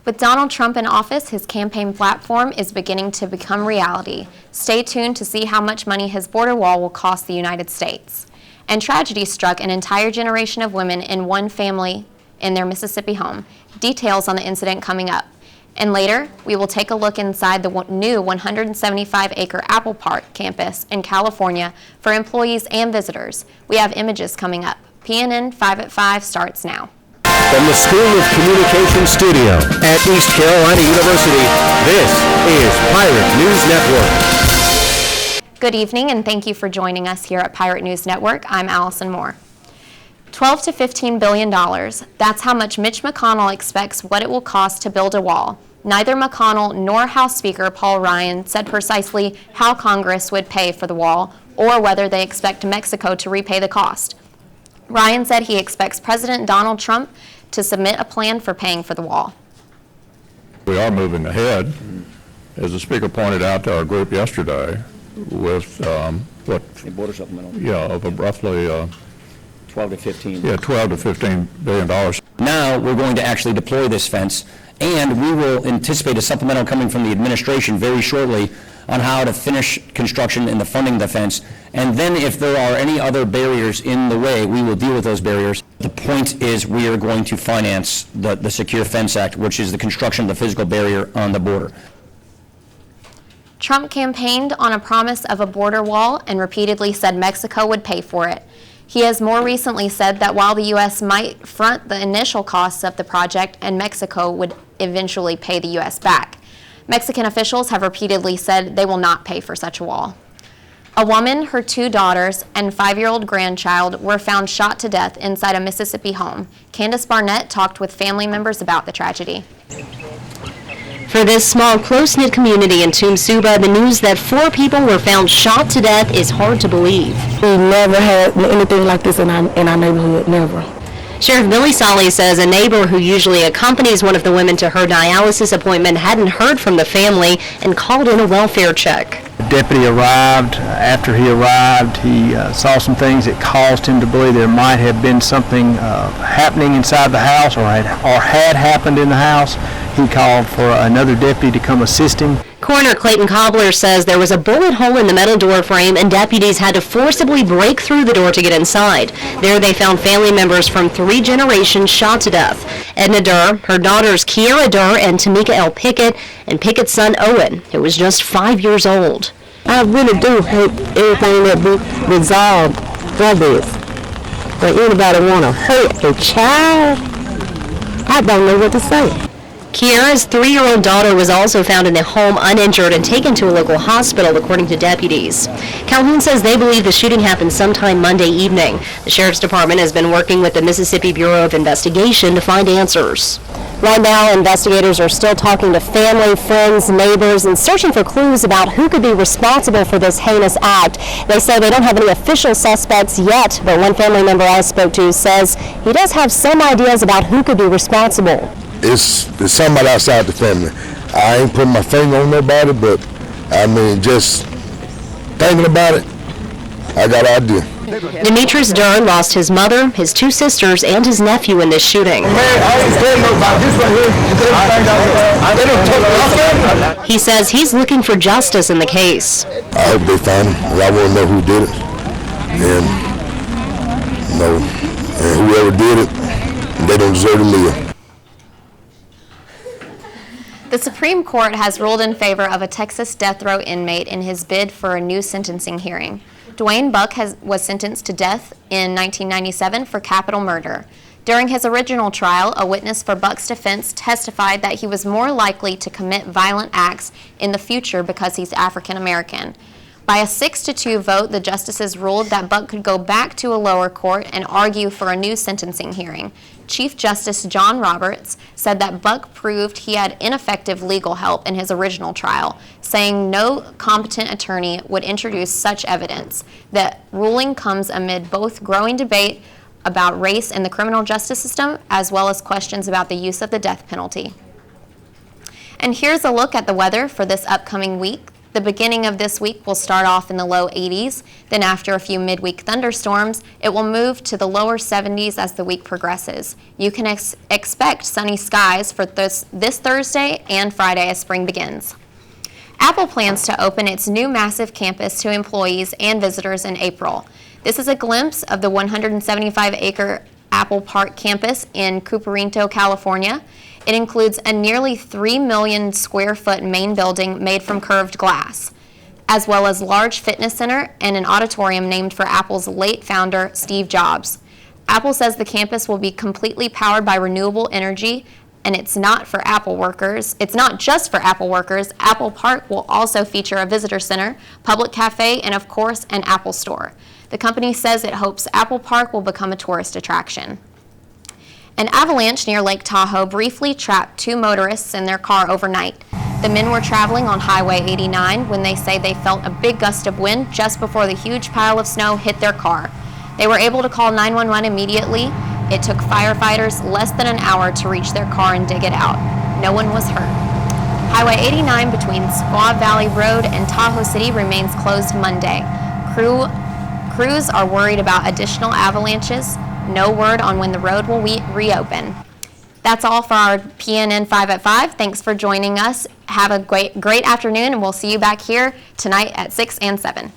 With Donald Trump in office, his campaign platform is beginning to become reality. Stay tuned to see how much money his border wall will cost the United States. And tragedy struck an entire generation of women in one family in their Mississippi home. Details on the incident coming up. And later, we will take a look inside the new 175-acre Apple Park campus in California for employees and visitors. We have images coming up. PNN 5 at 5 starts now. From the School of Communication Studio at East Carolina University, this is Pirate News Network. Good evening, and thank you for joining us here at Pirate News Network. I'm Allison Moore. $12 to $15 billion. That's how much Mitch McConnell expects what it will cost to build a wall. Neither McConnell nor House Speaker Paul Ryan said precisely how Congress would pay for the wall or whether they expect Mexico to repay the cost. Ryan said he expects President Donald Trump to submit a plan for paying for the wall. We are moving ahead, as the Speaker pointed out to our group yesterday, with border supplemental. Of roughly 12 to 15. $12 to $15 billion. Now we're going to actually deploy this fence, and we will anticipate a supplemental coming from the administration very shortly on how to finish construction and the funding of the fence. And then if there are any other barriers in the way, we will deal with those barriers. The point is we are going to finance the Secure Fence Act, which is the construction of the physical barrier on the border. Trump campaigned on a promise of a border wall and repeatedly said Mexico would pay for it. He has more recently said that while the U.S. might front the initial costs of the project and Mexico would eventually pay the U.S. back, Mexican officials have repeatedly said they will not pay for such a wall. A woman, her 2 daughters, and 5-year-old grandchild were found shot to death inside a Mississippi home. Candace Barnett talked with family members about the tragedy. For this small, close-knit community in Tumsuba, the news that 4 people were found shot to death is hard to believe. We never had anything like this in our neighborhood, never. Sheriff Billy Solly says a neighbor who usually accompanies one of the women to her dialysis appointment hadn't heard from the family and called in a welfare check. The deputy arrived. After he arrived, he saw some things that caused him to believe there might have been something happening inside the house or had happened in the house. He called for another deputy to come assist him. Coroner Clayton Cobbler says there was a bullet hole in the metal door frame and deputies had to forcibly break through the door to get inside. There they found family members from 3 generations shot to death. Edna Durr, her daughters Kiera Durr and Tamika L. Pickett, and Pickett's son Owen, who was just 5 years old. I really do hate everything that be resolved for this. But anybody want to hurt a child? I don't know what to say. Kiera's 3-year-old daughter was also found in the home uninjured and taken to a local hospital, according to deputies. Calhoun says they believe the shooting happened sometime Monday evening. The Sheriff's Department has been working with the Mississippi Bureau of Investigation to find answers. Right now, investigators are still talking to family, friends, neighbors, and searching for clues about who could be responsible for this heinous act. They say they don't have any official suspects yet, but one family member I spoke to says he does have some ideas about who could be responsible. It's somebody outside the family. I ain't putting my finger on nobody, but I mean, just thinking about it, I got an idea. Demetrius Durr lost his mother, his 2 sisters, and his nephew in this shooting. He says he's looking for justice in the case. I hope they find him. I want to know who did it, and whoever did it, they don't deserve to live. The Supreme Court has ruled in favor of a Texas death row inmate in his bid for a new sentencing hearing. Dwayne Buck was sentenced to death in 1997 for capital murder. During his original trial, a witness for Buck's defense testified that he was more likely to commit violent acts in the future because he's African American. By a 6-2 vote, the justices ruled that Buck could go back to a lower court and argue for a new sentencing hearing. Chief Justice John Roberts said that Buck proved he had ineffective legal help in his original trial, saying no competent attorney would introduce such evidence. The ruling comes amid both growing debate about race in the criminal justice system, as well as questions about the use of the death penalty. And here's a look at the weather for this upcoming week. The beginning of this week will start off in the low 80s. Then after a few midweek thunderstorms, it will move to the lower 70s as the week progresses. You can expect sunny skies for this Thursday and Friday as spring begins. Apple plans to open its new massive campus to employees and visitors in April. This is a glimpse of the 175-acre Apple Park campus in Cupertino, California. It includes a nearly 3 million square foot main building made from curved glass, as well as large fitness center and an auditorium named for Apple's late founder, Steve Jobs. Apple says the campus will be completely powered by renewable energy, and it's not for Apple workers. It's not just for Apple workers. Apple Park will also feature a visitor center, public cafe, and of course, an Apple store. The company says it hopes Apple Park will become a tourist attraction. An avalanche near Lake Tahoe briefly trapped 2 motorists in their car overnight. The men were traveling on Highway 89 when they say they felt a big gust of wind just before the huge pile of snow hit their car. They were able to call 911 immediately. It took firefighters less than an hour to reach their car and dig it out. No one was hurt. Highway 89 between Squaw Valley Road and Tahoe City remains closed Monday. Crews are worried about additional avalanches. No word on when the road will reopen. That's all for our PNN 5 at 5. Thanks for joining us. Have a great afternoon, and we'll see you back here tonight at 6 and 7.